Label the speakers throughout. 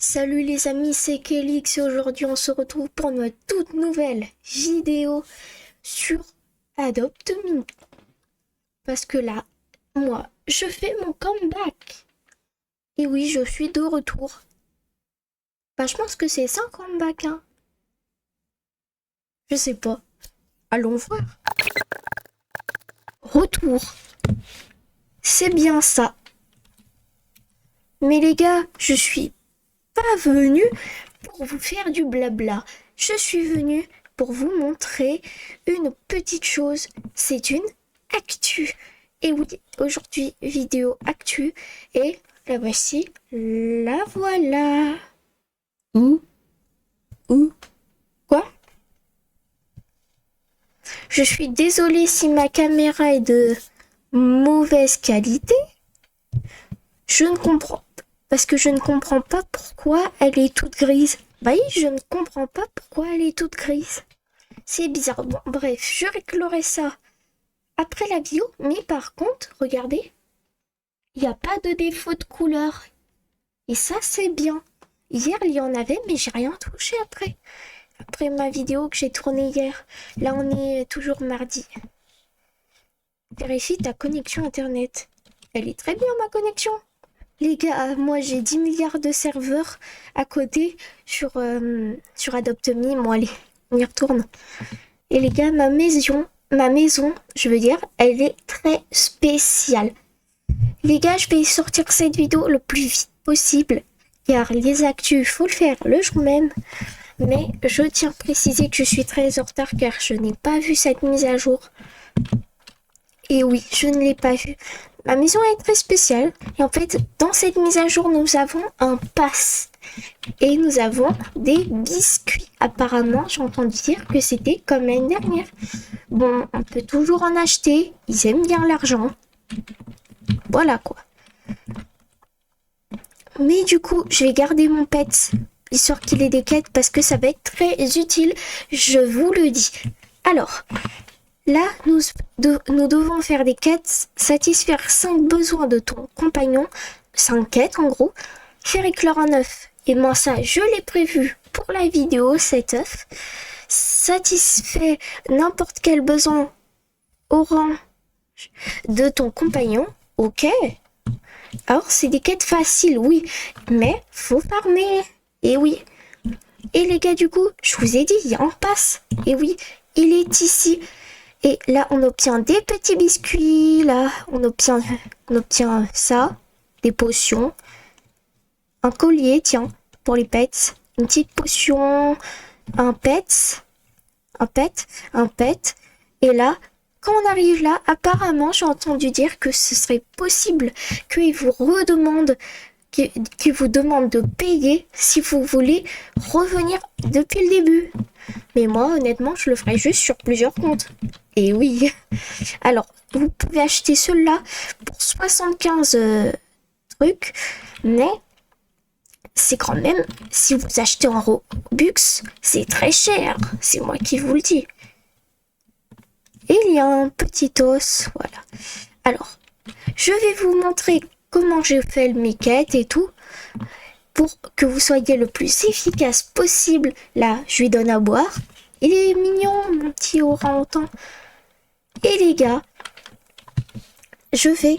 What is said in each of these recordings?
Speaker 1: Salut les amis, c'est Kelix et aujourd'hui on se retrouve pour une toute nouvelle vidéo sur Adopt Me. Parce que là, moi, je fais mon comeback. Et oui, je suis de retour. Bah, je pense que c'est ça un comeback, hein. Je sais pas. Allons voir. Retour. C'est bien ça. Mais les gars, je suis pas venue pour vous faire du blabla. Je suis venue pour vous montrer une petite chose. C'est une actu. Et oui, aujourd'hui, vidéo actu. Et la voici. La voilà. Où Quoi? Je suis désolée si ma caméra est de mauvaise qualité. Je ne comprends pas. Parce que je ne comprends pas pourquoi elle est toute grise. Bah oui, je ne comprends pas pourquoi elle est toute grise. C'est bizarre. Bon, bref, je réglerai ça après la vidéo. Mais par contre, regardez, il n'y a pas de défaut de couleur. Et ça, c'est bien. Hier, il y en avait, mais j'ai rien touché après. Après ma vidéo que j'ai tournée hier. Là, on est toujours mardi. Vérifie ta connexion Internet. Elle est très bien, ma connexion. Les gars, moi j'ai 10 milliards de serveurs à côté sur Adopt Me. Bon allez, on y retourne. Et les gars, ma maison, je veux dire, elle est très spéciale. Les gars, je vais sortir cette vidéo le plus vite possible. Car les actus, faut le faire le jour même. Mais je tiens à préciser que je suis très en retard car je n'ai pas vu cette mise à jour. Et oui, je ne l'ai pas vue. Ma maison est très spéciale. Et en fait, dans cette mise à jour, nous avons un pass. Et nous avons des biscuits. Apparemment, j'ai entendu dire que c'était comme l'année dernière. Bon, on peut toujours en acheter. Ils aiment bien l'argent. Voilà quoi. Mais du coup, je vais garder mon pet. Histoire qu'il ait des quêtes parce que ça va être très utile. Je vous le dis. Alors... Là, nous devons faire des quêtes, satisfaire 5 besoins de ton compagnon, 5 quêtes en gros, faire éclore un œuf. Et moi ça, je l'ai prévu pour la vidéo, cet œuf. Satisfait n'importe quel besoin au rang de ton compagnon, ok. Alors c'est des quêtes faciles, oui, mais faut farmer, et oui. Et les gars, du coup, je vous ai dit, il y a un pass, et oui, il est ici. Et là, on obtient des petits biscuits. Là, on obtient ça, des potions, un collier, tiens, pour les pets, une petite potion, un pet. Et là, quand on arrive là, apparemment, j'ai entendu dire que ce serait possible qu'ils vous redemandent, qu'ils vous demandent de payer si vous voulez revenir depuis le début. Mais moi, honnêtement, je le ferai juste sur plusieurs comptes. Et oui. Alors, vous pouvez acheter ceux-là pour 75 trucs. Mais, c'est quand même, si vous achetez en Robux, c'est très cher. C'est moi qui vous le dis. Et il y a un petit os. Voilà. Alors, je vais vous montrer comment j'ai fait mes quêtes et tout. Pour que vous soyez le plus efficace possible. Là, je lui donne à boire. Il est mignon, mon petit orang-outan. Et les gars, je vais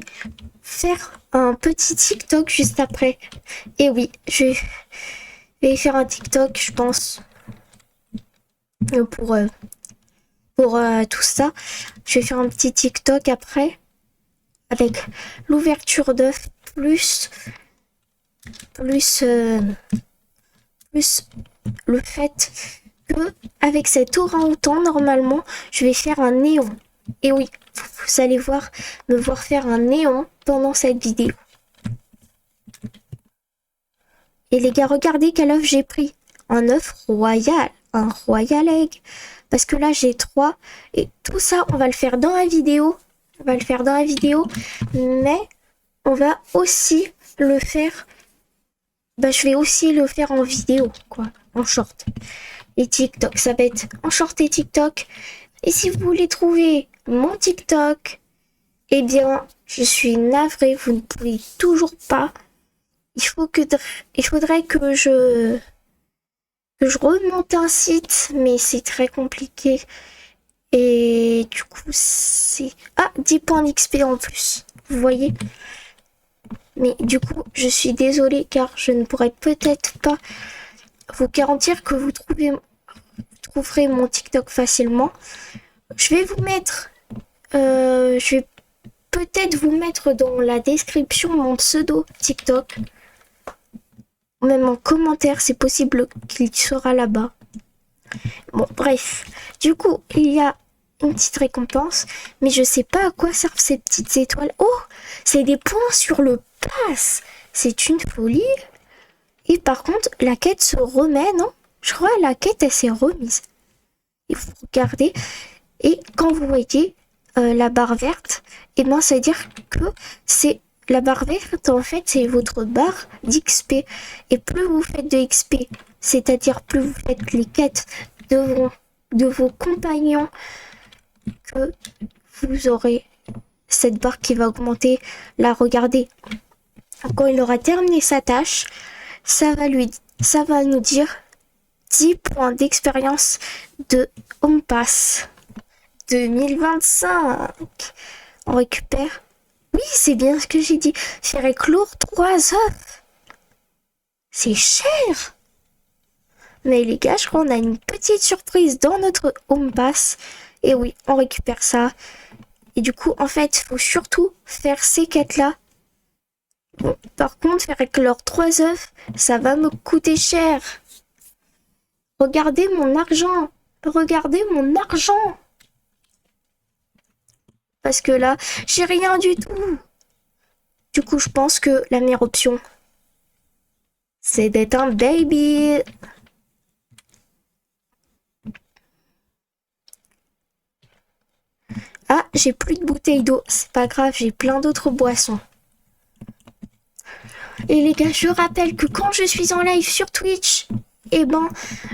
Speaker 1: faire un petit TikTok juste après. Et oui, je vais faire un TikTok, je pense, pour tout ça. Je vais faire un petit TikTok après, avec l'ouverture d'œuf, plus le fait que avec cet orang-outan, normalement, je vais faire un néon. Et oui, vous allez me voir faire un néon pendant cette vidéo. Et les gars, regardez quel œuf j'ai pris. Un œuf royal, un royal egg. Parce que là, j'ai 3. Et tout ça, on va le faire dans la vidéo. Mais on va aussi le faire... je vais aussi le faire en vidéo, quoi. En short. Et TikTok, ça va être en short et TikTok. Et si vous voulez trouver mon TikTok, eh bien, je suis navrée, vous ne pouvez toujours pas. il faudrait que je remonte un site, mais c'est très compliqué. Et du coup, c'est... Ah, 10 points d'XP en plus. Vous voyez? Mais du coup, je suis désolée car je ne pourrais peut-être pas vous garantir que vous trouverez mon TikTok facilement. Je vais vous mettre... je vais peut-être vous mettre dans la description mon pseudo TikTok. Même en commentaire, c'est possible qu'il sera là-bas. Bon, bref. Du coup, il y a une petite récompense, mais je sais pas à quoi servent ces petites étoiles. Oh, c'est des points sur le pass. C'est une folie. Et par contre, la quête se remet, non? Je crois que la quête, elle s'est remise. Et vous regardez, et quand vous voyez la barre verte, et ben ça veut dire que c'est la barre verte, en fait, c'est votre barre d'XP. Et plus vous faites de XP, c'est-à-dire plus vous faites les quêtes de vos compagnons, que vous aurez cette barre qui va augmenter. Là, regardez, quand il aura terminé sa tâche, ça va nous dire 10 points d'expérience de Home Pass 2025. On récupère. Oui, c'est bien ce que j'ai dit. Faire éclore 3 œufs. C'est cher. Mais les gars, je crois qu'on a une petite surprise dans notre Home Pass. Et oui, on récupère ça. Et du coup, en fait, il faut surtout faire ces quêtes-là. Bon, par contre, faire éclore 3 œufs, ça va me coûter cher. Regardez mon argent. Regardez mon argent. Parce que là, j'ai rien du tout. Du coup, je pense que la meilleure option, c'est d'être un baby. Ah, j'ai plus de bouteilles d'eau. C'est pas grave, j'ai plein d'autres boissons. Et les gars, je rappelle que quand je suis en live sur Twitch, eh ben,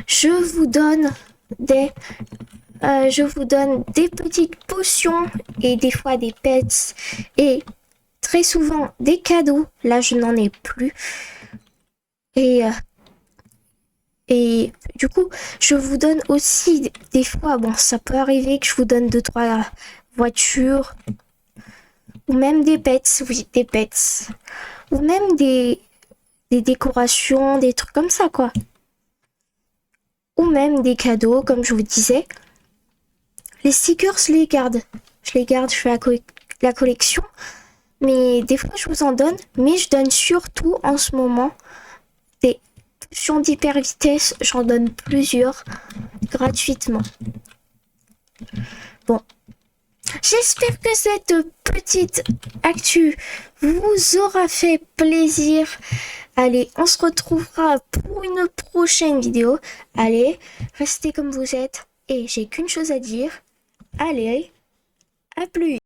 Speaker 1: je vous donne des petites potions et des fois des pets et très souvent des cadeaux. Là, je n'en ai plus. Et du coup, je vous donne aussi des fois, bon, ça peut arriver que je vous donne 2-3 voitures ou même des pets, oui, des pets. Ou même des décorations, des trucs comme ça, quoi. Ou même des cadeaux, comme je vous disais. Les stickers, je les garde. Je fais la collection. Mais des fois, je vous en donne. Mais je donne surtout, en ce moment, des potions d'hyper vitesse. J'en donne plusieurs, gratuitement. Bon. J'espère que cette petite actu vous aura fait plaisir. Allez, on se retrouvera pour une prochaine vidéo. Allez, restez comme vous êtes. Et j'ai qu'une chose à dire. Allez, à plus.